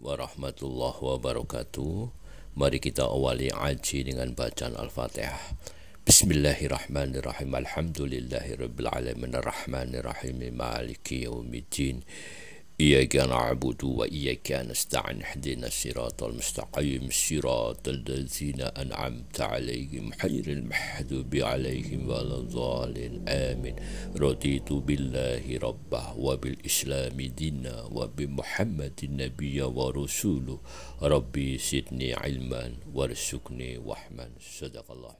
warahmatullahi wabarakatuh. Mari kita awali aji dengan bacaan Al-Fatihah. Bismillahirrahmanirrahim. Alhamdulillahirabbil alamin arrahmanirrahim maliki yaumiddin. Iyyaka na'budu wa iyyaka nasta'in ihdinas siratal mustaqim siratal ladzina an'amta 'alaihim ghairil maghdubi 'alaihim waladdallin amin. Raditu billahi rabbah wa bil islami dina wa bi Muhammadin nabiyya wa rasuluh. Rabbi zidni ilman warzuqni wahman. Shadaqallah.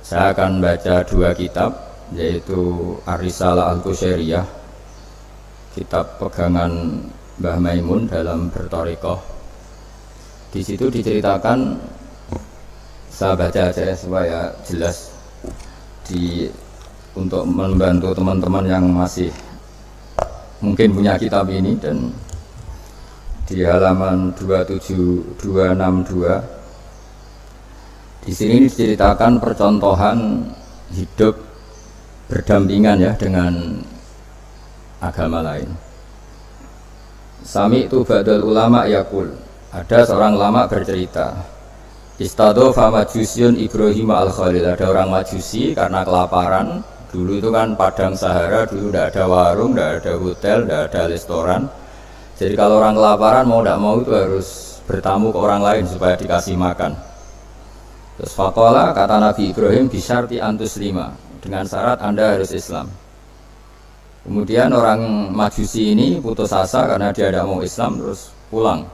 Saya akan baca dua kitab, yaitu Ar-Risalah Al-Qusairiyah, kitab pegangan Mbah Maimun dalam berthariqah. Di situ diceritakan, saya baca aja ya supaya jelas untuk membantu teman-teman yang masih mungkin punya kitab ini. Dan di halaman 27262 di sini diceritakan percontohan hidup berdampingan ya dengan agama lain. Sami itu ba'dal ulama yaqul, ada seorang ulama bercerita, istadhofa majusyun Ibrahim al-Khalil. Ada orang Majusi karena kelaparan. Dulu itu kan padang Sahara, dulu tidak ada warung, tidak ada hotel, tidak ada restoran. Jadi kalau orang kelaparan mau tidak mau itu harus bertamu ke orang lain supaya dikasih makan. Terus faqala, kata Nabi Ibrahim, bisyarti antus lima, dengan syarat Anda harus Islam. Kemudian orang Majusi ini putus asa karena dia tidak mau Islam, terus pulang.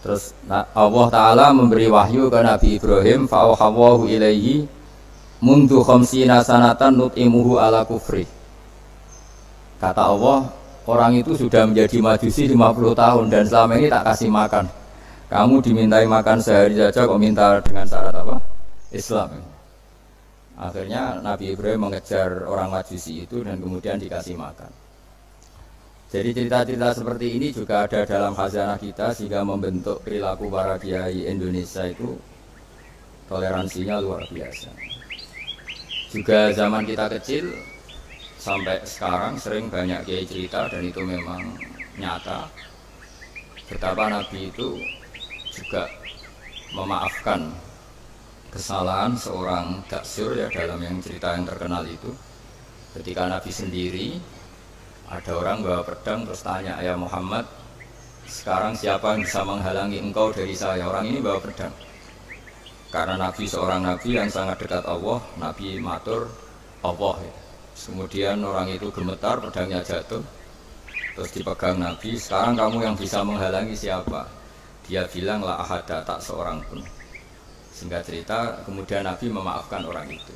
Terus Allah Ta'ala memberi wahyu ke Nabi Ibrahim, fa'auhawahu ilaihi mundu khamsina sanatan nut'imuhu ala kufri. Kata Allah, orang itu sudah menjadi Majusi 50 tahun dan selama ini tak kasih makan. Kamu dimintai makan sehari saja kok minta dengan syarat apa? Islam. Akhirnya Nabi Ibrahim mengejar orang Majusi itu dan kemudian dikasih makan. Jadi cerita-cerita seperti ini juga ada dalam khazanah kita, sehingga membentuk perilaku para kiai Indonesia itu toleransinya luar biasa. Juga zaman kita kecil sampai sekarang sering banyak kiai cerita, dan itu memang nyata, betapa Nabi itu juga memaafkan kesalahan seorang daksur ya, dalam yang cerita yang terkenal itu. Ketika Nabi sendiri, ada orang bawa pedang terus tanya, ya Muhammad, sekarang siapa yang bisa menghalangi engkau dari saya? Orang ini bawa pedang. Karena Nabi seorang Nabi yang sangat dekat Allah, Nabi matur Allah ya. Kemudian orang itu gemetar, pedangnya jatuh, terus dipegang Nabi, sekarang kamu yang bisa menghalangi siapa? Dia bilang la ahada, tak seorang pun. Singkat cerita, kemudian Nabi memaafkan orang itu.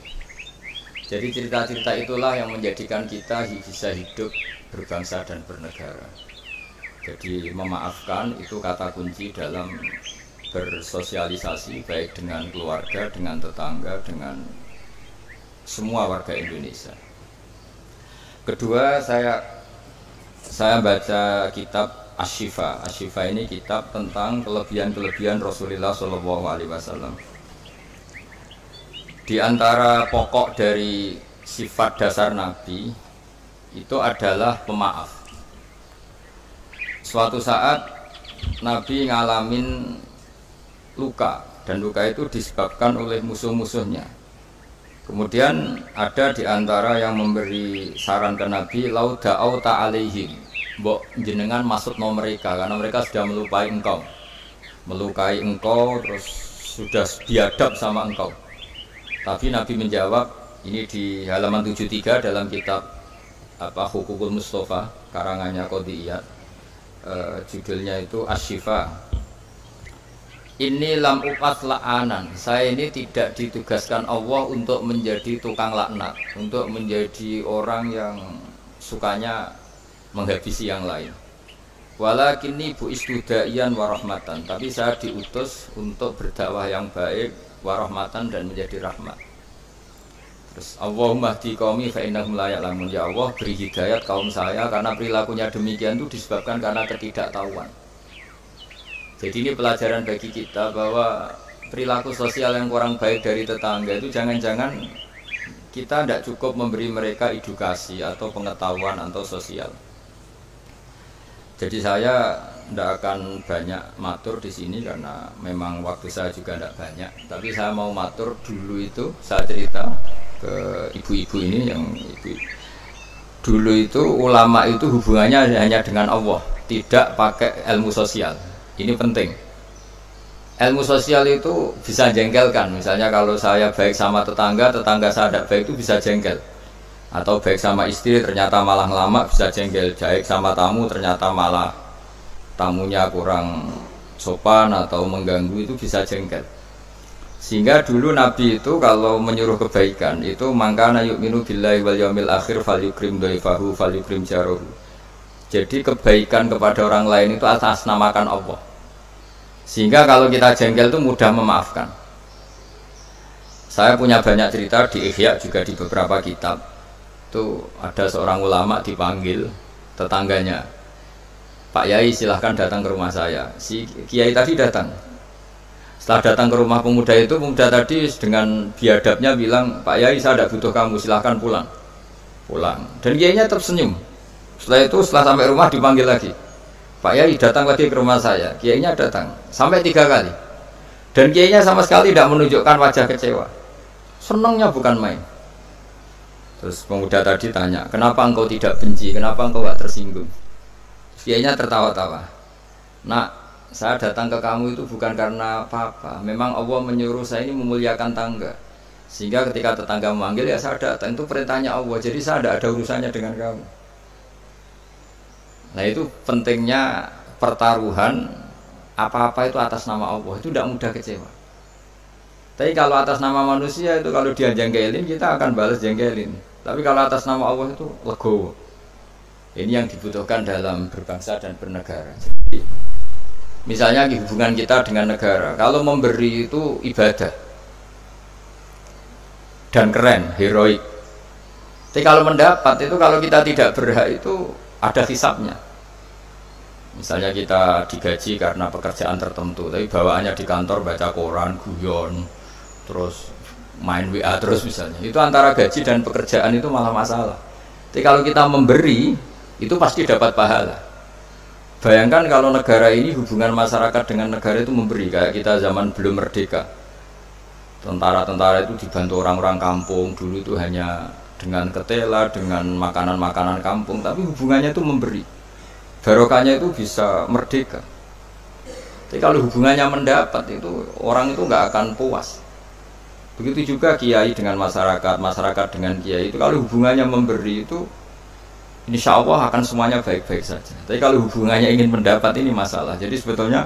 Jadi cerita-cerita itulah yang menjadikan kita bisa hidup berbangsa dan bernegara. Jadi memaafkan itu kata kunci dalam bersosialisasi, baik dengan keluarga, dengan tetangga, dengan semua warga Indonesia. Kedua, saya baca kitab Asy-Syifa. Asy-Syifa ini kitab tentang kelebihan-kelebihan Rasulullah SAW. Di antara pokok dari sifat dasar Nabi itu adalah pemaaf. Suatu saat Nabi ngalamin luka, dan luka itu disebabkan oleh musuh-musuhnya. Kemudian ada di antara yang memberi saran ke Nabi, lau da'au ta'alaihim, mbok jenengan maksud no mereka, karena mereka sudah melukai engkau, terus sudah biadab sama engkau. Tapi Nabi menjawab, ini di halaman 73 dalam kitab Hukukul Mustafa karangannya Qodiyat, judulnya itu Asy-Syifa. Ini lam uqat la'anan, saya ini tidak ditugaskan Allah untuk menjadi tukang laknat, untuk menjadi orang yang sukanya menghabisi yang lain. Walakinni bu'istu da'iyan wa rahmatan, tapi saya diutus untuk berdakwah yang baik, warahmatan, dan menjadi rahmat. Terus Allahumma hdi qaumi fa innahum la ya'lamun, ya Allah beri hidayat kaum saya, karena perilakunya demikian itu disebabkan karena ketidaktahuan. Jadi ini pelajaran bagi kita bahwa perilaku sosial yang kurang baik dari tetangga itu jangan-jangan kita tidak cukup memberi mereka edukasi atau pengetahuan atau sosial. Jadi saya tidak akan banyak matur di sini karena memang waktu saya juga tidak banyak. Tapi saya mau matur dulu itu saya cerita ke ibu-ibu ini yang ibu. Dulu itu ulama itu hubungannya hanya dengan Allah, tidak pakai ilmu sosial. Ini penting. Ilmu sosial itu bisa jengkelkan. Misalnya kalau saya baik sama tetangga, tetangga saya tidak baik itu bisa jengkel. Atau baik sama istri ternyata malah lama bisa jengkel. Baik sama tamu ternyata malah tamunya kurang sopan atau mengganggu itu bisa jengkel. Sehingga dulu Nabi itu kalau menyuruh kebaikan itu mangkana yu'minu billahi wal yaumil akhir falyukrim dhaifahu falyukrim jaruhu. Jadi kebaikan kepada orang lain itu atas namakan Allah. Sehingga kalau kita jengkel itu mudah memaafkan. Saya punya banyak cerita di Ihya juga di beberapa kitab. Itu ada seorang ulama dipanggil tetangganya, Pak Yai silahkan datang ke rumah saya. Si Kiai tadi datang. Setelah datang ke rumah pemuda itu, pemuda tadi dengan biadabnya bilang, Pak Yai saya tidak butuh kamu, silahkan pulang. Pulang. Dan Kiainya tersenyum. Setelah itu setelah sampai rumah dipanggil lagi, Pak Yai datang lagi ke rumah saya. Kiainya datang sampai 3 kali. Dan Kiainya sama sekali tidak menunjukkan wajah kecewa. Senangnya bukan main. Terus pemuda tadi tanya, kenapa engkau tidak benci, kenapa engkau tidak tersinggung? Kiainya tertawa-tawa. Nak, saya datang ke kamu itu bukan karena apa-apa. Memang Allah menyuruh saya ini memuliakan tangga. Sehingga ketika tetangga memanggil ya saya datang. Itu perintahnya Allah. Jadi saya tidak ada urusannya dengan kamu. Nah itu pentingnya pertaruhan. Apa-apa itu atas nama Allah. Itu tidak mudah kecewa. Tapi kalau atas nama manusia itu kalau dia jengkelin kita akan balas jengkelin. Tapi kalau atas nama Allah itu legowo. Ini yang dibutuhkan dalam berbangsa dan bernegara. Jadi, misalnya hubungan kita dengan negara, kalau memberi itu ibadah dan keren, heroik. Tapi kalau mendapat itu kalau kita tidak berhak itu ada hisabnya. Misalnya kita digaji karena pekerjaan tertentu, tapi bawaannya di kantor baca koran, guyon, terus main WA terus misalnya. Itu antara gaji dan pekerjaan itu malah masalah. Tapi kalau kita memberi itu pasti dapat pahala. Bayangkan kalau negara ini hubungan masyarakat dengan negara itu memberi, kayak kita zaman belum merdeka. Tentara-tentara itu dibantu orang-orang kampung, dulu itu hanya dengan ketela, dengan makanan-makanan kampung, tapi hubungannya itu memberi. Barokahnya itu bisa merdeka. Tapi kalau hubungannya mendapat itu orang itu nggak akan puas. Begitu juga kiai dengan masyarakat, masyarakat dengan kiai itu kalau hubungannya memberi itu insya Allah akan semuanya baik-baik saja. Tapi kalau hubungannya ingin mendapat ini masalah. Jadi sebetulnya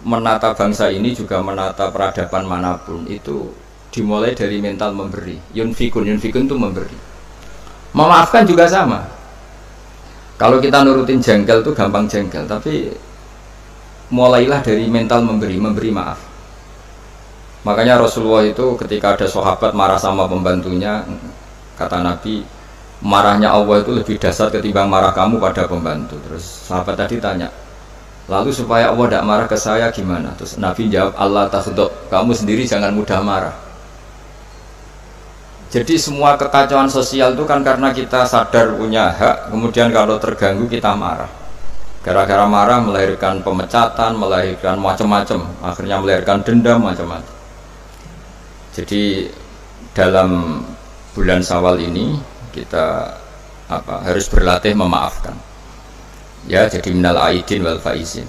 menata bangsa ini juga menata peradaban manapun itu dimulai dari mental memberi. Yunfikun itu memberi. Memaafkan juga sama. Kalau kita nurutin jengkel itu gampang jengkel. Tapi mulailah dari mental memberi maaf. Makanya Rasulullah itu ketika ada sahabat marah sama pembantunya, kata Nabi, marahnya Allah itu lebih dahsyat ketimbang marah kamu pada pembantu. Terus sahabat tadi tanya, lalu supaya Allah tidak marah ke saya gimana? Terus Nabi jawab, Allah takhdab, kamu sendiri jangan mudah marah. Jadi semua kekacauan sosial itu kan karena kita sadar punya hak, kemudian kalau terganggu kita marah. Gara-gara marah melahirkan pemecatan, melahirkan macam-macam, akhirnya melahirkan dendam macam-macam. Jadi dalam bulan Syawal ini kita harus berlatih memaafkan. Ya, jadi minal aidin wal faizin.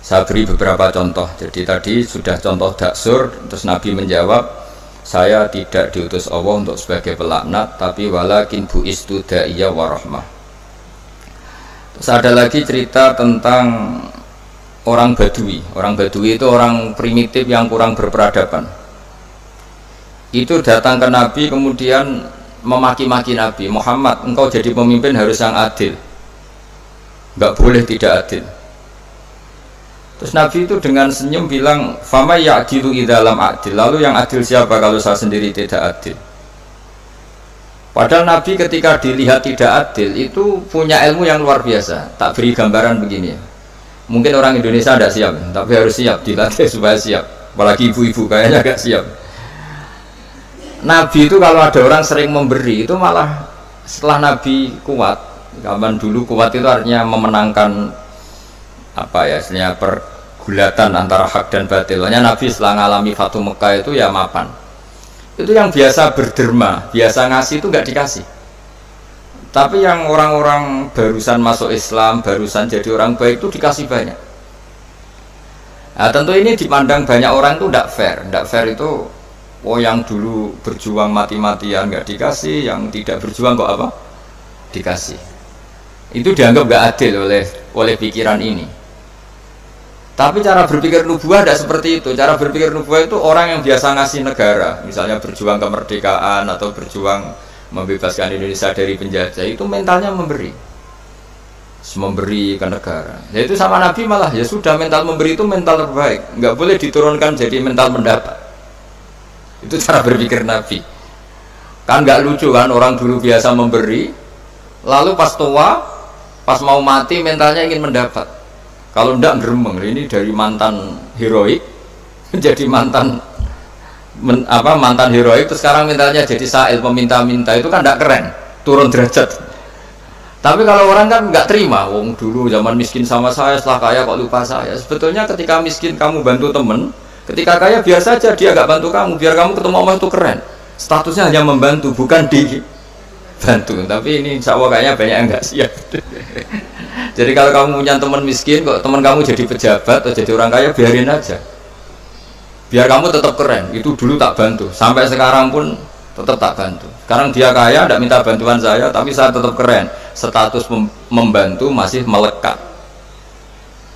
Saya beri beberapa contoh. Jadi tadi sudah contoh daksur, terus Nabi menjawab, saya tidak diutus Allah untuk sebagai pelaknat, tapi walakin bu'istu da'iyya wa rahmah. Terus ada lagi cerita tentang orang Badui. Orang Badui itu orang primitif yang kurang berperadaban. Itu datang ke Nabi kemudian memaki-maki Nabi, Muhammad, engkau jadi pemimpin harus yang adil, nggak boleh tidak adil. Terus Nabi itu dengan senyum bilang, fama ya'dilu idzalam adil, lalu yang adil siapa kalau saya sendiri tidak adil? Padahal Nabi ketika dilihat tidak adil itu punya ilmu yang luar biasa. Tak beri gambaran begini ya. Mungkin orang Indonesia tidak siap, tapi harus siap, dilatih supaya siap. Apalagi ibu-ibu kayaknya agak siap. Nabi itu kalau ada orang sering memberi itu malah setelah Nabi kuat, zaman dulu kuat itu artinya memenangkan apa ya istilahnya pergulatan antara hak dan batil. Makanya Nabi setelah ngalami Fatu Mekah itu ya mapan. Itu yang biasa berderma, biasa ngasih itu nggak dikasih. Tapi yang orang-orang barusan masuk Islam, barusan jadi orang baik itu dikasih banyak. Nah, tentu ini dipandang banyak orang itu tidak fair. Tidak fair itu, oh yang dulu berjuang mati-matian nggak dikasih, yang tidak berjuang kok apa? Dikasih. Itu dianggap nggak adil oleh pikiran ini. Tapi cara berpikir nubuah tidak seperti itu. Cara berpikir nubuah itu orang yang biasa ngasih negara, misalnya berjuang kemerdekaan atau berjuang membebaskan Indonesia dari penjajah, itu mentalnya memberi ke negara. Ya itu sama Nabi malah ya sudah, mental memberi itu mental terbaik, nggak boleh diturunkan jadi mental mendapat. Itu cara berpikir Nabi. Kan nggak lucu kan, orang dulu biasa memberi, lalu pas tua, pas mau mati mentalnya ingin mendapat. Kalau ndak geremeng, ini dari mantan heroik menjadi mantan heroik, terus sekarang mentalnya jadi sa'il, peminta-minta, itu kan ndak keren, turun derajat. Tapi kalau orang kan nggak terima, wong dulu zaman miskin sama saya, setelah kaya kok lupa saya. Sebetulnya ketika miskin kamu bantu temen, ketika kaya biasa aja dia nggak bantu kamu, biar kamu ketemu Allah itu keren. Statusnya hanya membantu, bukan dibantu. Tapi ini insya Allah kayaknya banyak yang nggak siap. Jadi kalau kamu punya teman miskin, kok teman kamu jadi pejabat atau jadi orang kaya, biarin aja. Biar kamu tetap keren. Itu dulu tak bantu, sampai sekarang pun tetap tak bantu. Sekarang dia kaya, tidak minta bantuan saya, tapi saya tetap keren. Status membantu masih melekat.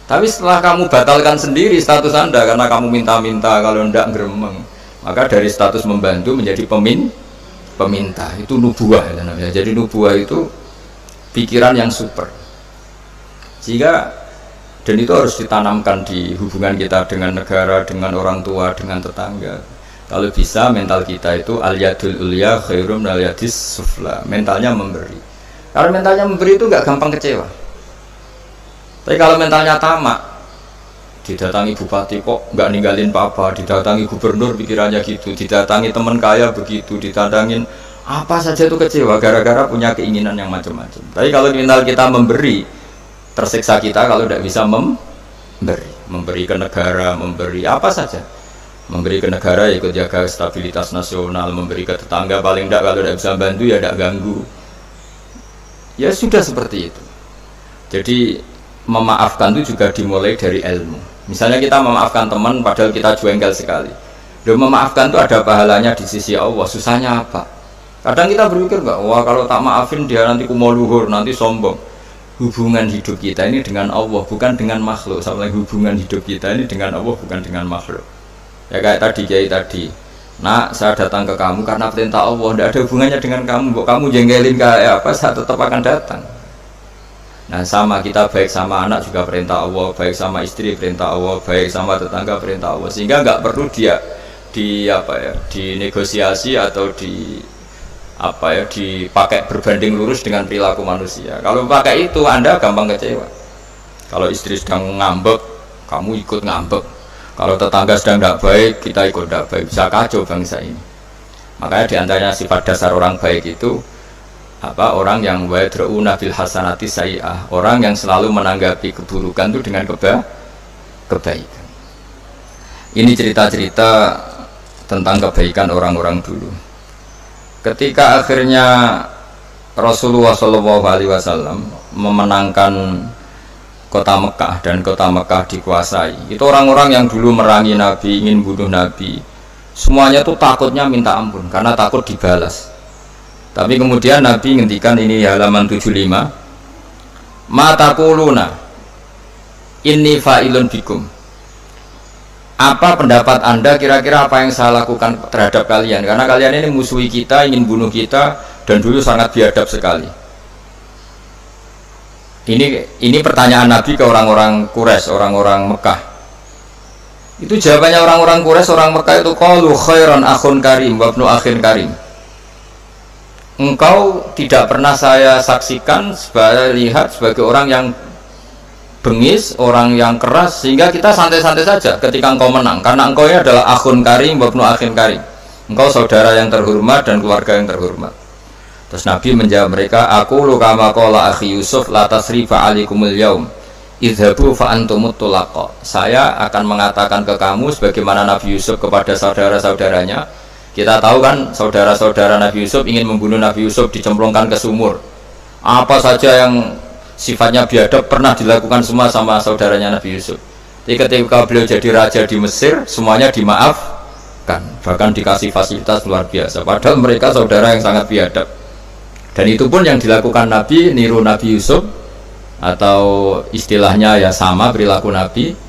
Tapi setelah kamu batalkan sendiri status Anda karena kamu minta-minta, kalau tidak geremeng, maka dari status membantu menjadi peminta. Itu nubuah ya. Jadi nubuah itu pikiran yang super. Sehingga, dan itu harus ditanamkan di hubungan kita dengan negara, dengan orang tua, dengan tetangga. Kalau bisa mental kita itu al-yadul ulya khairum minal yadis sufla, mentalnya memberi. Kalau mentalnya memberi itu nggak gampang kecewa. Tapi kalau mentalnya tamak, didatangi bupati kok nggak ninggalin papa, didatangi gubernur pikirannya gitu, didatangi teman kaya begitu, didatangin apa saja itu kecewa gara-gara punya keinginan yang macam-macam. Tapi kalau mental kita memberi, tersiksa kita kalau tidak bisa memberi ke negara, memberi apa saja, memberi ke negara ikut jaga stabilitas nasional, memberi ke tetangga paling tidak kalau tidak bisa bantu ya tidak ganggu, ya sudah seperti itu. Jadi memaafkan itu juga dimulai dari ilmu. Misalnya kita memaafkan teman padahal kita jengkel sekali, dan memaafkan itu ada pahalanya di sisi Allah. Susahnya apa? Kadang kita berpikir enggak, wah kalau tak maafin dia nanti kumo luhur, nanti sombong. Hubungan hidup kita ini dengan Allah, bukan dengan makhluk. Sama hubungan hidup kita ini dengan Allah, bukan dengan makhluk. Ya kayak tadi, kiai tadi, nak saya datang ke kamu karena perintah Allah, tidak ada hubungannya dengan kamu. Kamu jengkelin kayak apa, saya tetap akan datang. Nah sama, kita baik sama anak juga perintah Allah, baik sama istri perintah Allah, baik sama tetangga perintah Allah. Sehingga nggak perlu dia dinegosiasi atau dipakai berbanding lurus dengan perilaku manusia. Kalau pakai itu Anda gampang kecewa. Kalau istri sedang ngambek, kamu ikut ngambek. Kalau tetangga sedang tidak baik, kita ikut tidak baik. Bisa kacau bangsa ini. Makanya diantaranya sifat dasar orang baik itu orang yang wadra'una bil hasanati sayyi'ah, orang yang selalu menanggapi keburukan itu dengan kebaikan. Ini cerita-cerita tentang kebaikan orang-orang dulu. Ketika akhirnya Rasulullah SAW memenangkan kota Mekah dan kota Mekah dikuasai, itu orang-orang yang dulu merangi Nabi, ingin bunuh Nabi, semuanya tuh takutnya minta ampun karena takut dibalas. Tapi kemudian Nabi ngendikan, ini halaman 75, ma taquluna inni fa'ilun bikum, apa pendapat Anda kira-kira apa yang saya lakukan terhadap kalian, karena kalian ini musuhi kita, ingin bunuh kita, dan dulu sangat biadab sekali. Ini pertanyaan Nabi ke orang-orang Quraisy, orang-orang Mekah. Itu jawabannya orang-orang Quraisy, orang Mekah itu, qalu khairan akhun karim wa ibnu akhin karim. Engkau tidak pernah saya saksikan lihat sebagai orang yang bengis, orang yang keras, sehingga kita santai-santai saja ketika engkau menang, karena engkau ini adalah akhun karim wa ibnu akhin karim, engkau saudara yang terhormat dan keluarga yang terhormat. Terus Nabi menjawab mereka, aku lu kama qala akhi Yusuf la tasrifa alaikumul yaum idhabu fa antumut tulaqa. Saya akan mengatakan ke kamu sebagaimana Nabi Yusuf kepada saudara-saudaranya. Kita tahu kan saudara-saudara Nabi Yusuf ingin membunuh Nabi Yusuf, dicemplungkan ke sumur. Apa saja yang sifatnya biadab pernah dilakukan semua sama saudaranya Nabi Yusuf. Jadi ketika beliau jadi raja di Mesir, semuanya dimaafkan, bahkan dikasih fasilitas luar biasa. Padahal mereka saudara yang sangat biadab. Dan itu pun yang dilakukan Nabi, niru Nabi Yusuf, atau istilahnya ya sama perilaku Nabi.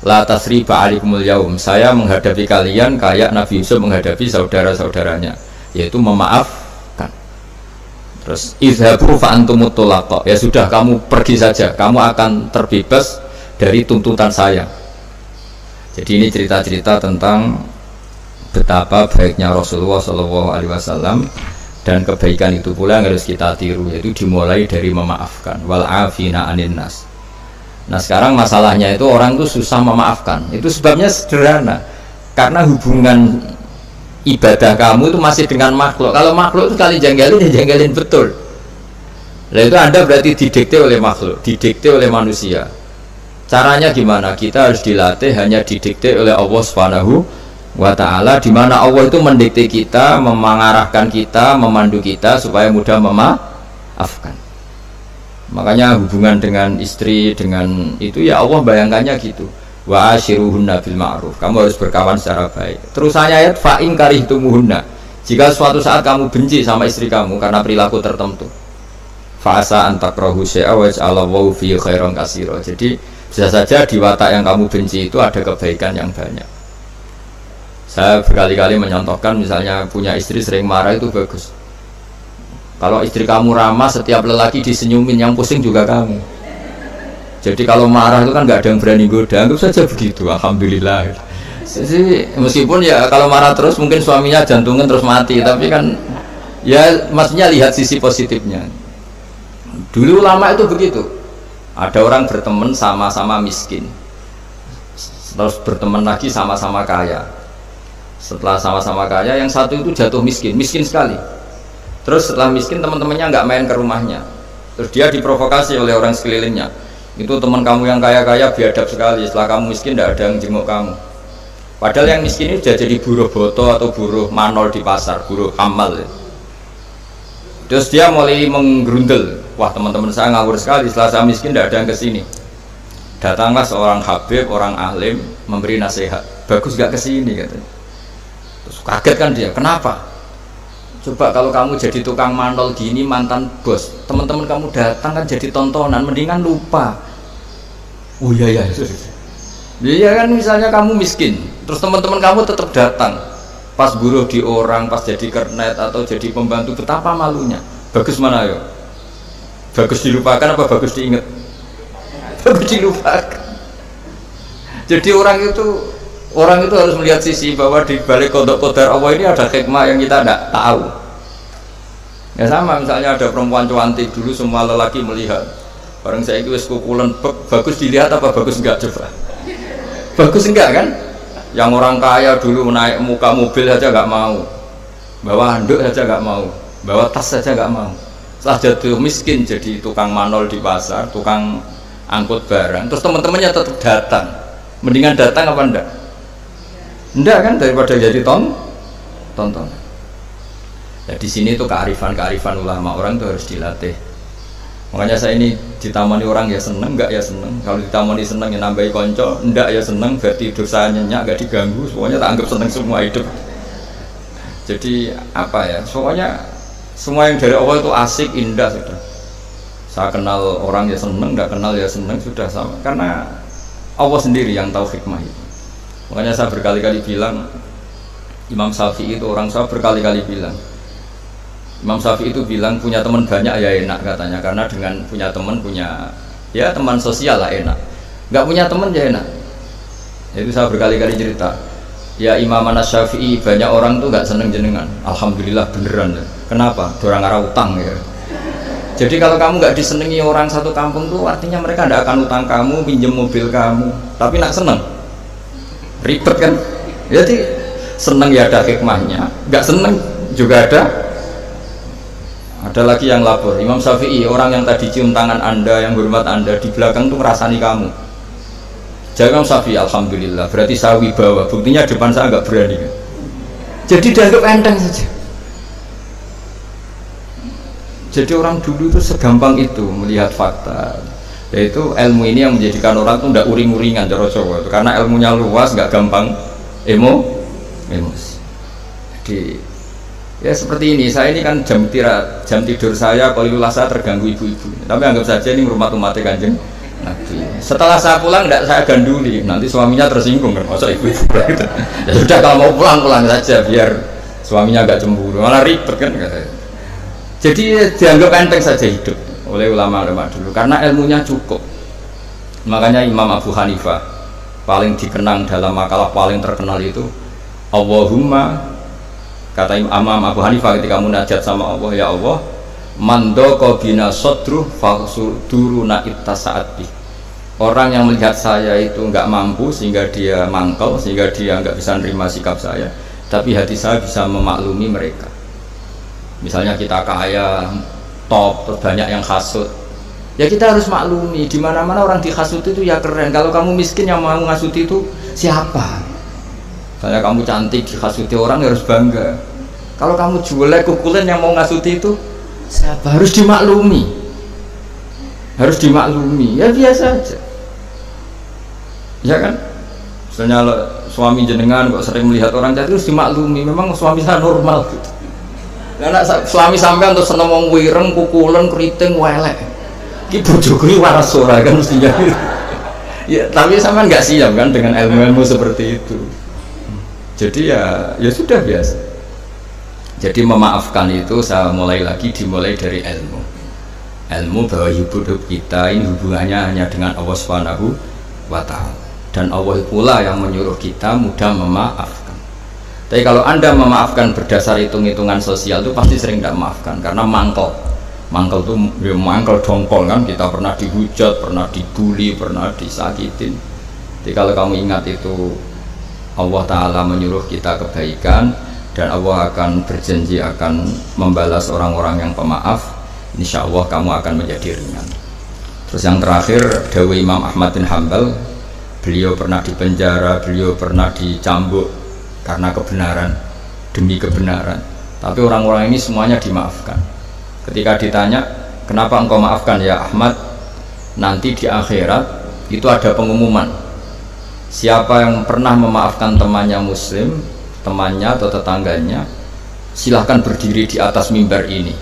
La tasriba alikumul yaum, saya menghadapi kalian kayak Nabi Yusuf menghadapi saudara-saudaranya, yaitu memaafkan. Terus izhabu fa antumut tulaqa, ya sudah kamu pergi saja, kamu akan terbebas dari tuntutan saya. Jadi ini cerita-cerita tentang betapa baiknya Rasulullah SAW, dan kebaikan itu pula yang harus kita tiru, yaitu dimulai dari memaafkan. Wal afina anin nas. Nah sekarang masalahnya itu orang itu susah memaafkan. Itu sebabnya sederhana, karena hubungan ibadah kamu itu masih dengan makhluk. Kalau makhluk itu kali janggalin, ya janggalin betul. Nah itu Anda berarti didikte oleh makhluk, didikte oleh manusia. Caranya gimana? Kita harus dilatih hanya didikte oleh Allah Subhanahu wa ta'ala, di mana Allah itu mendikte kita, mengarahkan kita, memandu kita supaya mudah memaafkan. Makanya hubungan dengan istri, dengan itu ya Allah bayangkannya gitu. Wa ashiruhunna bil ma'ruf. Kamu harus berkawan secara baik. Terusannya ayat fa in karihtumuhunna. Jika suatu saat kamu benci sama istri kamu karena perilaku tertentu, fa asa an takrahu syai'a wa ja'alallahu fi khairan katsira. Jadi bisa saja di watak yang kamu benci itu ada kebaikan yang banyak. Saya berkali-kali menyontohkan, misalnya punya istri sering marah itu bagus. Kalau istri kamu ramah, setiap lelaki disenyumin, yang pusing juga kamu. Jadi kalau marah itu kan nggak ada yang berani goda, anggap saja begitu. Alhamdulillah. Jadi, meskipun ya kalau marah terus mungkin suaminya jantungan terus mati, tapi kan ya maksudnya lihat sisi positifnya. Dulu ulama itu begitu. Ada orang berteman sama-sama miskin, terus berteman lagi sama-sama kaya. Setelah sama-sama kaya, yang satu itu jatuh miskin, miskin sekali. Terus setelah miskin, teman-temannya nggak main ke rumahnya. Terus dia diprovokasi oleh orang sekelilingnya. Itu teman kamu yang kaya-kaya biadab sekali, setelah kamu miskin tidak ada yang jenguk kamu. Padahal yang miskin ini sudah jadi buruh boto atau buruh manol di pasar, buruh hamal. Terus dia mulai menggerundel, wah teman-teman saya ngawur sekali, setelah saya miskin tidak ada yang kesini. Datanglah seorang habib, orang alim, memberi nasihat, bagus gak kesini katanya. Terus kaget kan dia, kenapa? Coba kalau kamu jadi tukang manol gini, mantan bos, teman-teman kamu datang kan jadi tontonan, mendingan lupa. Oh iya ya, iya kan, misalnya kamu miskin, terus teman-teman kamu tetap datang, pas buruh di orang, pas jadi kernet atau jadi pembantu, betapa malunya. Bagus mana yo? Bagus dilupakan apa bagus diingat? Bagus dilupakan. Jadi orang itu harus melihat sisi bahwa di balik kodok kodar Allah ini ada hikmah yang kita tidak tahu. Ya sama, misalnya ada perempuan cantik, dulu semua lelaki melihat, bareng saya itu wis kukulen, bagus dilihat apa bagus enggak coba? Bagus enggak kan? Yang orang kaya dulu naik muka mobil saja nggak mau, bawa handuk saja nggak mau, bawa tas saja nggak mau. Setelah jatuh miskin jadi tukang manol di pasar, tukang angkut barang, terus teman-temannya tetap datang. Mendingan datang apa enggak? Enggak kan, daripada jadi tonton. Ya di sini tuh kearifan ulama, orang tuh harus dilatih. Makanya saya ini ditamani orang ya seneng, enggak ya seneng. Kalau ditamani seneng ya nambahi konco, enggak ya seneng, berarti dosanya enggak diganggu, semuanya tak anggap seneng semua hidup. Jadi apa ya, semuanya semua yang dari Allah itu asik, indah sudah. Saya kenal orang ya seneng, enggak kenal ya seneng, sudah sama. Karena Allah sendiri yang tahu hikmah itu. Makanya saya berkali-kali bilang, Imam Syafi'i itu orang, saya berkali-kali bilang, Imam Syafi'i itu bilang punya teman banyak ya enak katanya, karena dengan punya teman, punya ya teman sosial lah enak. Nggak punya teman ya enak. Itu saya berkali-kali cerita. Ya Imam Syafi'i banyak orang tuh nggak seneng jenengan. Alhamdulillah beneran. Kenapa? Dorang arah utang ya. Jadi kalau kamu nggak disenangi orang satu kampung tuh artinya mereka nggak akan utang kamu, pinjam mobil kamu. Tapi nak seneng, ribet kan? Jadi seneng ya ada hikmahnya, nggak seneng juga ada Ada lagi yang lapor, Imam Syafi'i, orang yang tadi cium tangan Anda, yang hormat Anda, di belakang tuh ngerasani kamu. Jadi Imam Syafi'i, alhamdulillah, berarti saya wibawa, buktinya depan saya nggak berani kan? Jadi dianggap enteng saja. Jadi orang dulu itu segampang itu melihat fakta. Yaitu ilmu ini yang menjadikan orang tuh tidak uring-uringan cara Jawa, karena ilmunya luas, nggak gampang emosi. Jadi ya seperti ini, saya ini kan jam tidur saya, kalau saya terganggu ibu-ibu, tapi anggap saja ini umat-umatnya Kanjeng Nabi. Setelah saya pulang tidak saya ganduli, nanti suaminya tersinggung kan, masa ibu-ibu gitu. Ya sudah, kalau mau pulang saja biar suaminya agak cemburu, malah ribet kan katanya. Jadi dianggap enteng saja hidup oleh ulama-ulama dulu karena ilmunya cukup. Makanya Imam Abu Hanifah paling dikenang dalam makalah paling terkenal itu Allahumma, kata Imam Abu Hanifah ketika munajat sama Allah, ya Allah, mandoko bina sodruh faksuduruna ittasaat bih. Orang yang melihat saya itu nggak mampu sehingga dia mangkel, sehingga dia nggak bisa nerima sikap saya, tapi hati saya bisa memaklumi mereka. Misalnya kita kaya, top, banyak yang hasut, ya kita harus maklumi. Di mana-mana orang dihasut itu ya keren. Kalau kamu miskin yang mau ngasut itu siapa? Misalnya kamu cantik dihasuti orang ya harus bangga. Kalau kamu jelek kukulen yang mau ngasuti itu siapa? Harus dimaklumi. Harus dimaklumi. Ya biasa aja. Ya kan? Misalnya suami jenengan kok sering melihat orang cantik harus dimaklumi. Memang suami saya normal gitu. Karena suami sampai untuk seneng wong wireng, kukulen, keriting, welek. Ki bojoku iki waras ora kan mestinya. Ya, tapi sampean nggak siap kan dengan ilmu-ilmu seperti itu. Jadi ya sudah biasa. Jadi memaafkan itu saya dimulai dari ilmu bahwa hidup kita ini hubungannya hanya dengan Allah Subhanahu wa Ta'ala, dan Allah pula yang menyuruh kita mudah memaafkan. Tapi kalau Anda memaafkan berdasar hitung-hitungan sosial itu pasti sering tidak memaafkan karena mangkel itu ya mangkel dongkol kan, kita pernah dihujat, pernah dibully, pernah disakitin. Jadi kalau kamu ingat itu Allah Ta'ala menyuruh kita kebaikan dan Allah akan berjanji akan membalas orang-orang yang pemaaf, insya Allah kamu akan menjadi ringan. Terus yang terakhir dawuh Imam Ahmad bin Hanbal, beliau pernah dipenjara, beliau pernah dicambuk karena kebenaran, demi kebenaran, tapi orang-orang ini semuanya dimaafkan. Ketika ditanya kenapa engkau maafkan ya Ahmad, nanti di akhirat itu ada pengumuman, siapa yang pernah memaafkan temannya muslim, temannya atau tetangganya, silahkan berdiri di atas mimbar ini.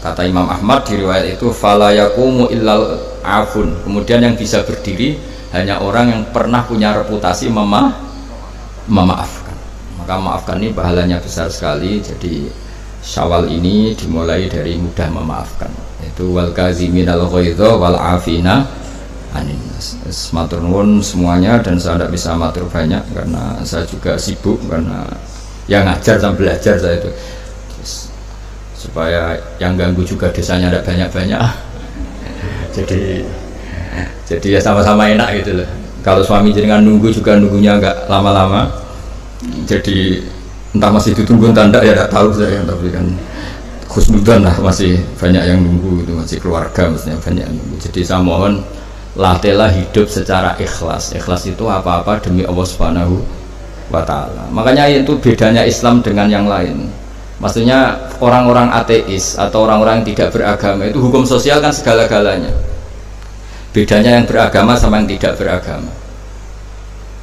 Kata Imam Ahmad di riwayat itu, fala yaqumu illal afun, kemudian yang bisa berdiri hanya orang yang pernah punya reputasi memaafkan. Maka maafkan ini pahalanya besar sekali. Jadi Syawal ini dimulai dari mudah memaafkan, yaitu wal kaziminal ghaidha wal afina anin nas. Matur nuwun semuanya, dan saya tidak bisa matur banyak karena saya juga sibuk, karena yang ngajar sama belajar saya itu, supaya yang ganggu juga desanya tidak banyak-banyak. jadi ya sama-sama enak gitu loh. Kalau suami jenengan nunggu juga nunggunya agak lama-lama, jadi entah masih ditunggu entah enggak ya tidak tahu saya, tapi kan khusnudan lah, masih banyak yang nunggu itu, masih keluarga maksudnya banyak yang nunggu. Jadi saya mohon latihlah hidup secara ikhlas. Ikhlas itu apa-apa demi Allah Subhanahu wa Ta'ala. Makanya itu bedanya Islam dengan yang lain. Maksudnya orang-orang ateis atau orang-orang yang tidak beragama itu hukum sosial kan segala-galanya. Bedanya yang beragama sama yang tidak beragama.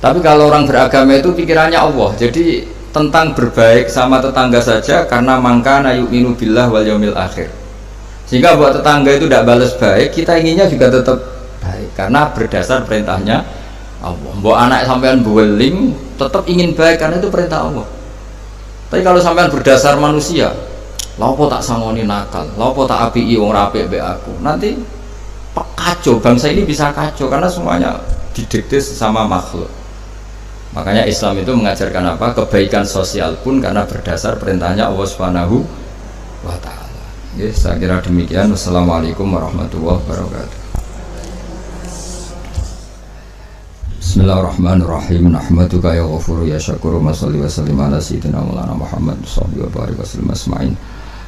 Tapi kalau orang beragama itu pikirannya Allah. Jadi tentang berbaik sama tetangga saja, karena mangkana yu'minu billah wal yaumil akhir. Sehingga buat tetangga itu tidak balas baik, kita inginnya juga tetap baik karena berdasar perintahnya Allah. Mbok anak sampean beweling tetap ingin baik karena itu perintah Allah. Tapi kalau sampean berdasar manusia, lapo tak sangoni nakal, lapo tak apiki wong apik mbek aku, nanti kacau, bangsa ini bisa kacau karena semuanya didikte sama makhluk. Makanya Islam itu mengajarkan apa? Kebaikan sosial pun karena berdasar perintahnya Allah Subhanahu wa Ta'ala. Ya, saya kira demikian. Wassalamualaikum warahmatullahi wabarakatuh. Bismillahirrahmanirrahim. Nahmaduka ya ghafuru ya syakuru, wa sholli wa sallim ala sayyidina maulana Muhammad sallallahu alaihi wasallam asma'in.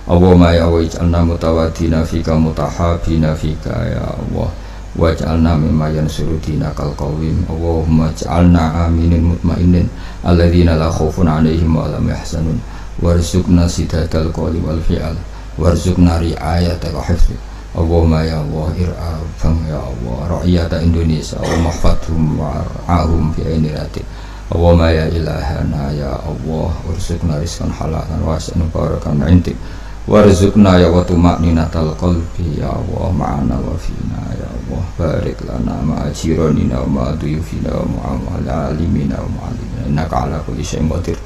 Allahumma ya Allah ij'alna mutawaddina fika mutahabina fika ya Allah waj'alna mimma yansuru dinakal qawim. Allahumma ij'alna aminin mutmainin alladzina la khaufun 'alaihim wa la hum yahzanun warzuqna sidatal qawli wal fi'al warzuqna ri'ayatal hifz. Allahumma ya Allah ir'afan ya Allah ra'iyata Indonesia wa mahfadhum wa ra'ahum fi ainiratik. Allahumma ya ilahana ya Allah warzuqna rizqan halalan wasi'an barakan 'indik warzuqna ya wa tuma'ninatal qalbi ya Allah ma'ana wa fina ya Allah barik lana ma'a jiranina wa ma'a duyufina wa ma'a alimina wa ma'alimina innaka ala kulli syai'in qadir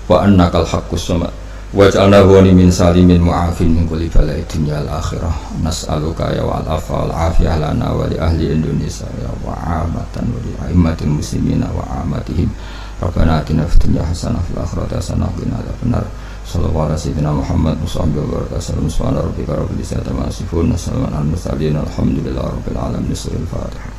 wa annakal haqqus samad waj'alna ghanimin salimin mu'afin min kulli bala'i dunya al akhirah nas'aluka ya wal afa wal afiyah lana wa li ahli Indonesia ya wa amatan wa li a'immatil muslimina wa amatihim rabbana atina fid dunya hasanah fil akhirati hasanah wa qina adzabannar sallallahu alaihi wasallam Muhammad wa barakatuh subhana rabbika rabbil izzati amma yasifun wa salamun alal mursalin alhamdulillahi rabbil alamin. Al-Fatihah.